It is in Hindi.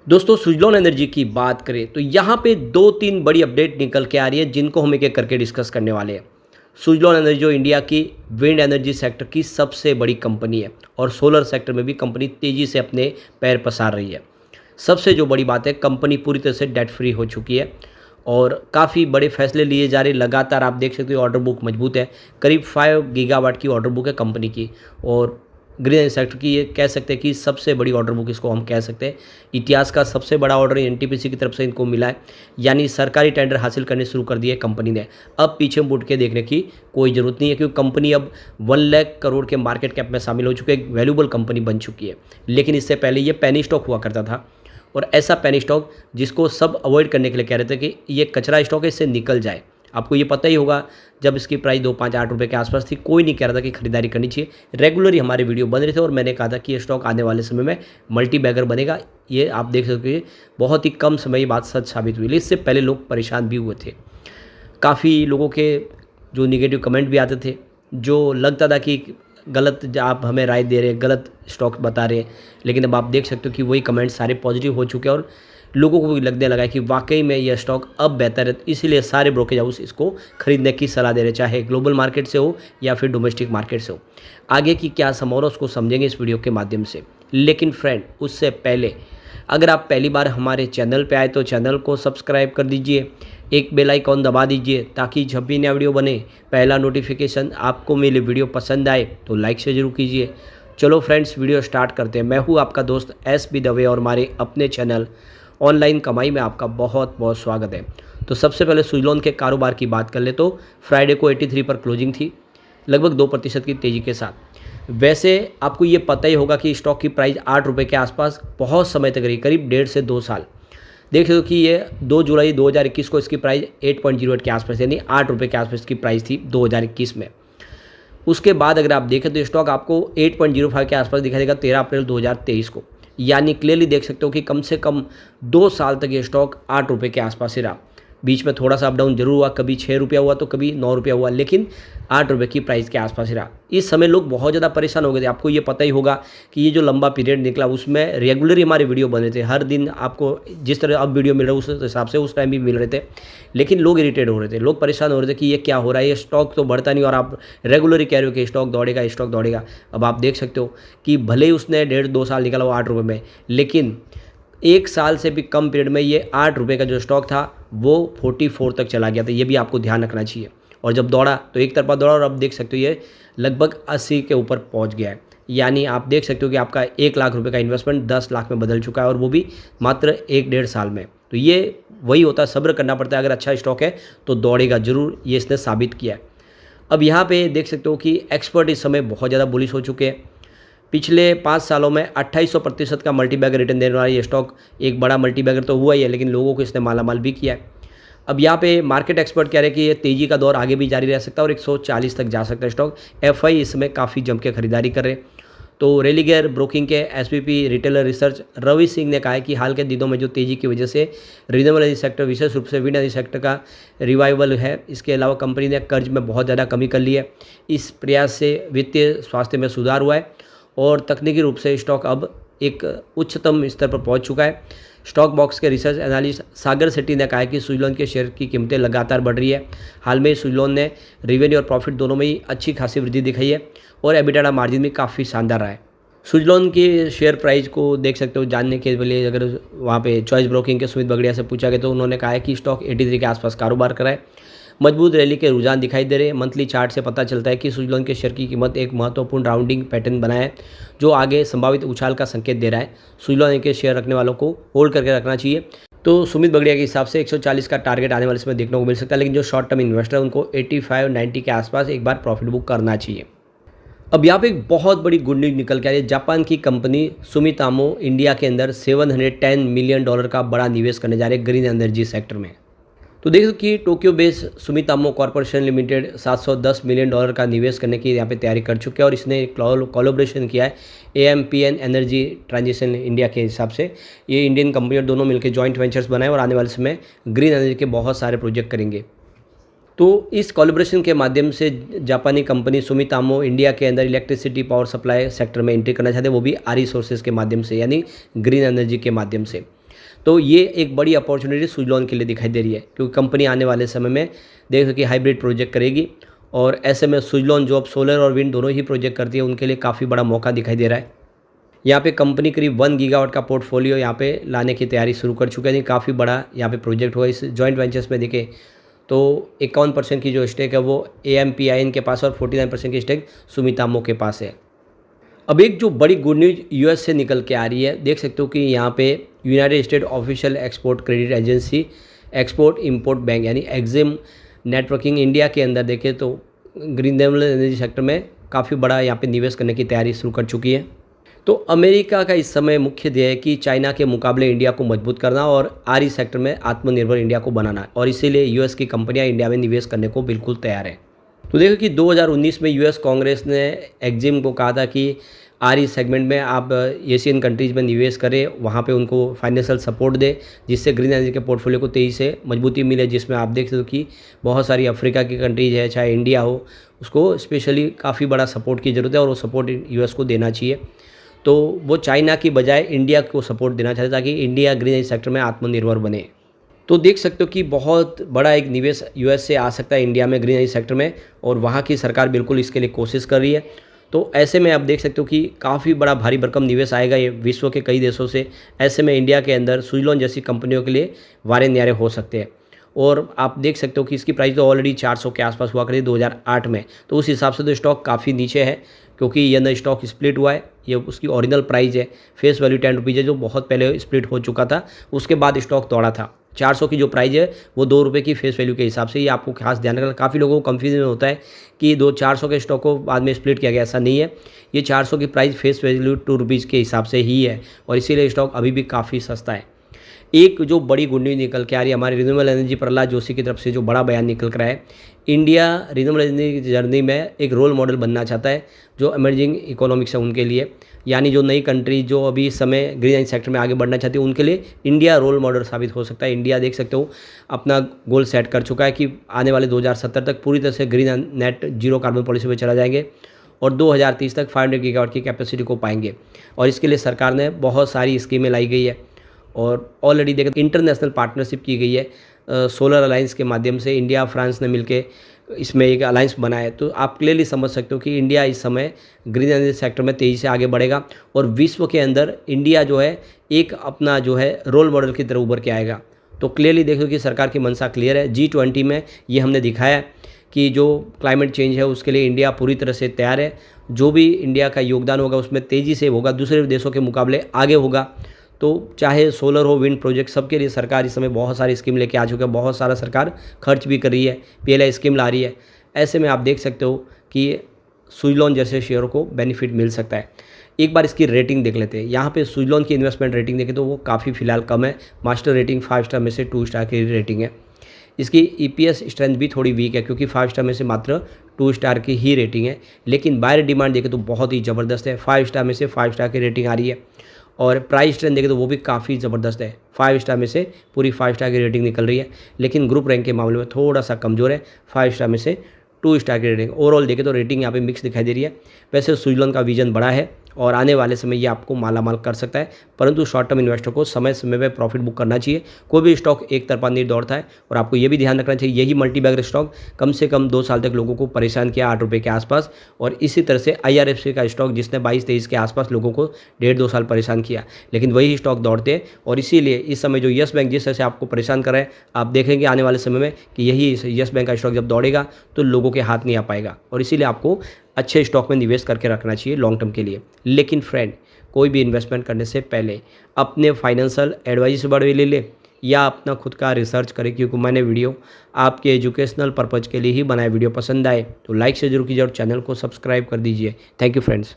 दोस्तों सुजलॉन एनर्जी की बात करें तो यहाँ पे 2-3 बड़ी अपडेट निकल के आ रही है जिनको हम एक-एक करके डिस्कस करने वाले हैं। सुजलॉन एनर्जी जो इंडिया की विंड एनर्जी सेक्टर की सबसे बड़ी कंपनी है और सोलर सेक्टर में भी कंपनी तेज़ी से अपने पैर पसार रही है। सबसे जो बड़ी बात है कंपनी पूरी तरह से डेट फ्री हो चुकी है और काफ़ी बड़े फैसले लिए जा रहे हैं। लगातार आप देख सकते हो ऑर्डर बुक मजबूत है। करीब 5 गीगावाट की ऑर्डर बुक है कंपनी की और ग्रीन एनर्जी सेक्टर की ये कह सकते हैं कि सबसे बड़ी ऑर्डर बुक इसको हम कह सकते हैं। इतिहास का सबसे बड़ा ऑर्डर एनटीपीसी की तरफ से इनको मिला है, यानी सरकारी टेंडर हासिल करने शुरू कर दिए कंपनी ने। अब पीछे मुड़ के देखने की कोई ज़रूरत नहीं है क्योंकि कंपनी अब 1 लाख करोड़ के मार्केट कैप में शामिल हो चुकी है, एक वैल्यूबल कंपनी बन चुकी है। लेकिन इससे पहले ये पेनी स्टॉक हुआ करता था और ऐसा पेनी स्टॉक जिसको सब अवॉइड करने के लिए कह रहे थे कि ये कचरा स्टॉक है, इससे निकल जाए। आपको ये पता ही होगा जब इसकी प्राइस 2, 5, 8 रुपये के आसपास थी, कोई नहीं कह रहा था कि खरीदारी करनी चाहिए। रेगुलरली हमारे वीडियो बन रहे थे और मैंने कहा था कि ये स्टॉक आने वाले समय में मल्टी बैगर बनेगा। ये आप देख सकते हैं बहुत ही कम समय ये बात सच साबित हुई। इससे पहले लोग परेशान भी हुए थे। काफ़ी लोगों के जो नेगेटिव कमेंट भी आते थे, जो लगता था कि गलत आप हमें राय दे रहे हैं, गलत स्टॉक बता रहे हैं। लेकिन अब आप देख सकते हो कि वही कमेंट सारे पॉजिटिव हो चुके हैं और लोगों को भी लगने लगा है कि वाकई में यह स्टॉक अब बेहतर है। इसीलिए सारे ब्रोकेज हाउस इसको खरीदने की सलाह दे रहे हैं, चाहे ग्लोबल मार्केट से हो या फिर डोमेस्टिक मार्केट से हो। आगे की क्या संभावना उसको समझेंगे इस वीडियो के माध्यम से। लेकिन फ्रेंड उससे पहले अगर आप पहली बार हमारे चैनल पे आए तो चैनल को सब्सक्राइब कर दीजिए, एक बेल आइकॉन दबा दीजिए ताकि जब भी नया वीडियो बने पहला नोटिफिकेशन आपको मिले। वीडियो पसंद आए तो लाइक से ज़रूर कीजिए। चलो फ्रेंड्स वीडियो स्टार्ट करते हैं। मैं हूँ आपका दोस्त एस बी दवे और हमारे अपने चैनल ऑनलाइन कमाई में आपका बहुत बहुत स्वागत है। तो सबसे पहले सुजलॉन के कारोबार की बात कर ले तो फ्राइडे को 83 पर क्लोजिंग थी, लगभग 2% की तेज़ी के साथ। वैसे आपको ये पता ही होगा कि स्टॉक की प्राइस 8 रुपये के आसपास बहुत समय तक रही, करीब 1.5 से 2 साल। देख लो कि ये 2 जुलाई 2021 को इसकी प्राइस 8.08 के आसपास यानी 8 रुपये के आसपास की प्राइस थी 2021 में। उसके बाद अगर आप देखें तो स्टॉक आपको 8.05 के आसपास दिखाई देगा 13 अप्रैल 2023 को। यानी क्लियरली देख सकते हो कि कम से कम 2 साल तक ये स्टॉक 8 रुपये के आसपास ही रहा। बीच में थोड़ा सा अप डाउन जरूर हुआ, कभी 6 रुपया हुआ तो कभी 9 रुपया हुआ, लेकिन 8 रुपये की प्राइस के आसपास ही रहा। इस समय लोग बहुत ज़्यादा परेशान हो गए थे। आपको ये पता ही होगा कि ये जो लंबा पीरियड निकला उसमें रेगुलरली हमारे वीडियो बने थे। हर दिन आपको जिस तरह अब वीडियो मिल रहा है उस हिसाब से उस टाइम भी मिल रहे थे। लेकिन लोग इरिटेट हो रहे थे, लोग परेशान हो रहे थे कि ये क्या हो रहा है, ये स्टॉक तो बढ़ता नहीं और आप रेगुलरली कह रहे हो कि स्टॉक दौड़ेगा, स्टॉक दौड़ेगा। अब आप देख सकते हो कि भले ही उसने 1.5-2 साल निकाला वो 8 रुपये में, लेकिन 1 साल से भी कम पीरियड में ये 8 रुपये का जो स्टॉक था वो 44 तक चला गया था। ये भी आपको ध्यान रखना चाहिए। और जब दौड़ा तो एक तरफा दौड़ा और अब देख सकते हो ये लगभग 80 के ऊपर पहुंच गया है। यानी आप देख सकते हो कि आपका 1 लाख रुपए का इन्वेस्टमेंट 10 लाख में बदल चुका है और वो भी मात्र 1-1.5 साल में। तो ये वही होता है, सब्र करना पड़ता है। अगर अच्छा स्टॉक है तो दौड़ेगा ज़रूर, ये इसने साबित किया है। अब यहाँ पे देख सकते हो कि एक्सपर्ट इस समय बहुत ज़्यादा बुलिश हो चुके हैं। पिछले 5 सालों में 2800% का मल्टीबैगर रिटर्न देने वाला ये स्टॉक एक बड़ा मल्टीबैगर तो हुआ ही है, लेकिन लोगों को इसने मालामाल भी किया है। अब यहाँ पे मार्केट एक्सपर्ट कह रहे हैं कि ये तेज़ी का दौर आगे भी जारी रह सकता है और 140 तक जा सकता है स्टॉक। एफआई इसमें काफ़ी जम के खरीदारी कर रहे हैं। तो रेलिगेयर ब्रोकिंग के SVP retailer research Ravi Singh ने कहा है कि हाल के दिनों में जो तेज़ी की वजह से रिन्यूएबल एनर्जी सेक्टर, विशेष रूप से विंड एनर्जी सेक्टर का रिवाइवल है। इसके अलावा कंपनी ने कर्ज में बहुत ज़्यादा कमी कर ली है। इस प्रयास से वित्तीय स्वास्थ्य में सुधार हुआ है और तकनीकी रूप से स्टॉक अब एक उच्चतम स्तर पर पहुंच चुका है। स्टॉक बॉक्स के रिसर्च एनालिस्ट सागर सेट्टी ने कहा है कि सुजलॉन के शेयर की कीमतें लगातार बढ़ रही है। हाल में सुजलॉन ने रेवेन्यू और प्रॉफिट दोनों में ही अच्छी खासी वृद्धि दिखाई है और एबिटाडा मार्जिन भी काफ़ी शानदार रहा है। सुजलॉन के शेयर प्राइस को देख सकते हो। जानने के लिए अगर वहाँ पे चॉइस ब्रोकिंग के सुमित बगड़िया से पूछा गया तो उन्होंने कहा है कि स्टॉक 83 के आसपास कारोबार कर रहा है। मजबूत रैली के रुझान दिखाई दे रहे हैं। मंथली चार्ट से पता चलता है कि सुजलॉन के शेयर की कीमत एक महत्वपूर्ण राउंडिंग पैटर्न बना है जो आगे संभावित उछाल का संकेत दे रहा है। सुजलॉन के शेयर रखने वालों को होल्ड करके रखना चाहिए। तो सुमित बगड़िया के हिसाब से 140 का टारगेट आने वाले समय देखने को मिल सकता है, लेकिन जो शॉर्ट टर्म इन्वेस्टर है उनको 85-90 के आसपास एक बार प्रॉफिट बुक करना चाहिए। अब यहाँ पे एक बहुत बड़ी गुड न्यूज निकल के आ रही है। जापान की कंपनी सुमितोमो इंडिया के अंदर $710 मिलियन का बड़ा निवेश करने जा रहे हैं ग्रीन एनर्जी सेक्टर में। तो देखो कि Tokyo based Sumitomo corporation limited $710 million का निवेश करने की यहाँ पे तैयारी कर चुके हैं और इसने कोलैबोरेशन किया है AMPN एनर्जी ट्रांजिशन इंडिया के हिसाब से। ये इंडियन कंपनी और दोनों मिलकर जॉइंट वेंचर्स बनाए और आने वाले समय ग्रीन एनर्जी के बहुत सारे प्रोजेक्ट करेंगे। तो इस कोलैबोरेशन के माध्यम से जापानी कंपनी सुमितोमो इंडिया के अंदर इलेक्ट्रिसिटी पावर सप्लाई सेक्टर में एंट्री करना चाहते हैं, वो भी RE सोर्सेज के माध्यम से यानी ग्रीन एनर्जी के माध्यम से। तो ये एक बड़ी अपॉर्चुनिटी सुजलॉन के लिए दिखाई दे रही है, क्योंकि कंपनी आने वाले समय में देख सके हाइब्रिड प्रोजेक्ट करेगी, और ऐसे में सुजलॉन जो अब सोलर और विंड दोनों ही प्रोजेक्ट करती है उनके लिए काफ़ी बड़ा मौका दिखाई दे रहा है। यहाँ पे कंपनी करीब 1 गीगावाट का पोर्टफोलियो यहाँ पे लाने की तैयारी शुरू कर चुका है। काफ़ी बड़ा यहाँ पे प्रोजेक्ट हुआ। इस जॉइंट वेंचर्स में देखें तो 51% की जो स्टेक है वो AMPIN के पास और 49% की स्टेक सुमितोमो के पास है। अब एक जो बड़ी गुड न्यूज़ US से निकल के आ रही है, देख सकते हो कि यहाँ पे United state official export credit agency export import bank यानी EXIM नेटवर्किंग इंडिया के अंदर देखें तो रिन्यूएबल एनर्जी सेक्टर में काफ़ी बड़ा यहाँ पे निवेश करने की तैयारी शुरू कर चुकी है। तो अमेरिका का इस समय मुख्य ध्येय है कि चाइना के मुकाबले इंडिया को मजबूत करना और RE सेक्टर में आत्मनिर्भर इंडिया को बनाना, और इसीलिए US की कंपनियां इंडिया में निवेश करने को बिल्कुल तैयार है। तो देखो कि 2019 में US कांग्रेस ने EXIM को कहा था कि RE सेगमेंट में आप एशियन कंट्रीज़ में निवेश करें, वहाँ पे उनको फाइनेंशियल सपोर्ट दे, जिससे ग्रीन एनर्जी के पोर्टफोलियो को तेज़ी से मजबूती मिले, जिसमें आप देख सकते हो कि बहुत सारी अफ्रीका की कंट्रीज़ है, चाहे इंडिया हो, उसको स्पेशली काफ़ी बड़ा सपोर्ट की ज़रूरत है और वो सपोर्ट US को देना चाहिए। तो वो चाइना की बजाय इंडिया को सपोर्ट देना चाहते ताकि इंडिया ग्रीन एनर्जी सेक्टर में आत्मनिर्भर बने। तो देख सकते हो कि बहुत बड़ा एक निवेश US से आ सकता है इंडिया में ग्रीन एनर्जी सेक्टर में, और वहाँ की सरकार बिल्कुल इसके लिए कोशिश कर रही है। तो ऐसे में आप देख सकते हो कि काफ़ी बड़ा भारी भरकम निवेश आएगा ये विश्व के कई देशों से। ऐसे में इंडिया के अंदर सुजलॉन जैसी कंपनियों के लिए वारे न्यारे हो सकते हैं। और आप देख सकते हो कि इसकी प्राइस तो ऑलरेडी 400 के आसपास हुआ करी 2008 में, तो उस हिसाब से तो स्टॉक काफ़ी नीचे है, क्योंकि ये नया स्टॉक स्प्लिट हुआ है। ये उसकी ओरिजिनल प्राइस है, फेस वैल्यू 10 रुपीज़ है, जो बहुत पहले स्प्लिट हो चुका था, उसके बाद स्टॉक दौड़ा था। 400 की जो प्राइस है वो 2 रुपये की फेस वैल्यू के हिसाब से, ये आपको खास ध्यान रखना। काफ़ी लोगों को कन्फ्यूजन होता है कि 400 के स्टॉक को बाद में स्प्लिट किया गया, ऐसा नहीं है। ये 400 की प्राइस फेस वैल्यू 2 रुपीज़ के हिसाब से ही है, और इसीलिए स्टॉक अभी भी काफ़ी सस्ता है। एक जो बड़ी गुड न्यूज़ निकल के आ रही है हमारे रिन्यूएबल एनर्जी प्रहलाद जोशी की तरफ से, जो बड़ा बयान निकल कर रहा है, इंडिया रिन्यूएबल एनर्जी की जर्नी में एक रोल मॉडल बनना चाहता है जो इमर्जिंग इकोनॉमिक्स है उनके लिए, यानी जो नई कंट्री जो अभी इस समय ग्रीन एनर्जी सेक्टर में आगे बढ़ना चाहती है उनके लिए इंडिया रोल मॉडल साबित हो सकता है। इंडिया देख सकते हो अपना गोल सेट कर चुका है कि आने वाले 2070 तक पूरी तरह से green net zero carbon policy में चला जाएंगे, और 2030 तक 500 गीगावाट की कैपेसिटी को पाएंगे। और इसके लिए सरकार ने बहुत सारी स्कीमें लाई गई है, और ऑलरेडी देखें इंटरनेशनल पार्टनरशिप की गई है। सोलर अलायंस के माध्यम से इंडिया फ्रांस ने मिलकर इसमें एक अलायंस बनाया है। तो आप क्लियरली समझ सकते हो कि इंडिया इस समय ग्रीन एनर्जी सेक्टर में तेज़ी से आगे बढ़ेगा, और विश्व के अंदर इंडिया जो है एक अपना जो है रोल मॉडल की तरह उभर के आएगा। तो क्लियरली देखो कि सरकार की मंशा क्लियर है। G20 में ये हमने दिखाया है कि जो क्लाइमेट चेंज है उसके लिए इंडिया पूरी तरह से तैयार है। जो भी इंडिया का योगदान होगा उसमें तेज़ी से होगा, दूसरे देशों के मुकाबले आगे होगा। तो चाहे सोलर हो, विंड प्रोजेक्ट, सबके लिए सरकार इस समय बहुत सारी स्कीम लेके आ चुकी है, बहुत सारा सरकार खर्च भी कर रही है, PLI स्कीम ला रही है। ऐसे में आप देख सकते हो कि सुजलॉन जैसे शेयरों को बेनिफिट मिल सकता है। एक बार इसकी रेटिंग देख लेते हैं। यहाँ पे सुजलॉन की इन्वेस्टमेंट रेटिंग देखें तो वो काफ़ी फिलहाल कम है। मास्टर रेटिंग 5 स्टार में से 2 स्टार की रेटिंग है। इसकी EPS स्ट्रेंथ भी थोड़ी वीक है, क्योंकि 5 स्टार में से मात्र 2 स्टार की ही रेटिंग है। लेकिन बायर डिमांड देखें तो बहुत ही ज़बरदस्त है, 5 स्टार में से 5 स्टार की रेटिंग आ रही है। और प्राइस स्ट्रेंथ देखें तो वो भी काफ़ी ज़बरदस्त है, 5 स्टार में से पूरी 5 स्टार की रेटिंग निकल रही है। लेकिन ग्रुप रैंक के मामले में थोड़ा सा कमज़ोर है, 5 स्टार में से 2 स्टार की रेटिंग। ओवरऑल देखें तो रेटिंग यहाँ पे मिक्स दिखाई दे रही है। वैसे सुजलॉन का विजन बड़ा है और आने वाले समय ये आपको मालामाल कर सकता है, परंतु शॉर्ट टर्म इन्वेस्टर को समय समय पर प्रॉफिट बुक करना चाहिए। कोई भी स्टॉक एक तरफा नहीं दौड़ता है, और आपको ये भी ध्यान रखना चाहिए यही मल्टीबैगर स्टॉक कम से कम 2 साल तक लोगों को परेशान किया 8 रुपये के आसपास, और इसी तरह से IRFC का स्टॉक जिसने 22-23 के आसपास लोगों को 1.5-2 साल परेशान किया, लेकिन वही स्टॉक दौड़ते हैं। और इसीलिए इस समय जो येस बैंक जिस तरह से आपको परेशान कर रहा है, आप देखेंगे आने वाले समय में कि यही येस बैंक का स्टॉक जब दौड़ेगा तो लोगों के हाथ नहीं आ पाएगा, और इसीलिए आपको अच्छे स्टॉक में निवेश करके रखना चाहिए लॉन्ग टर्म के लिए। लेकिन फ्रेंड, कोई भी इन्वेस्टमेंट करने से पहले अपने फाइनेंशियल एडवाइस से बढ़ ले या अपना खुद का रिसर्च करें, क्योंकि मैंने वीडियो आपके एजुकेशनल पर्पज़ के लिए ही बनाया। वीडियो पसंद आए तो लाइक से जरूर कीजिए और चैनल को सब्सक्राइब कर दीजिए। Thank you friends.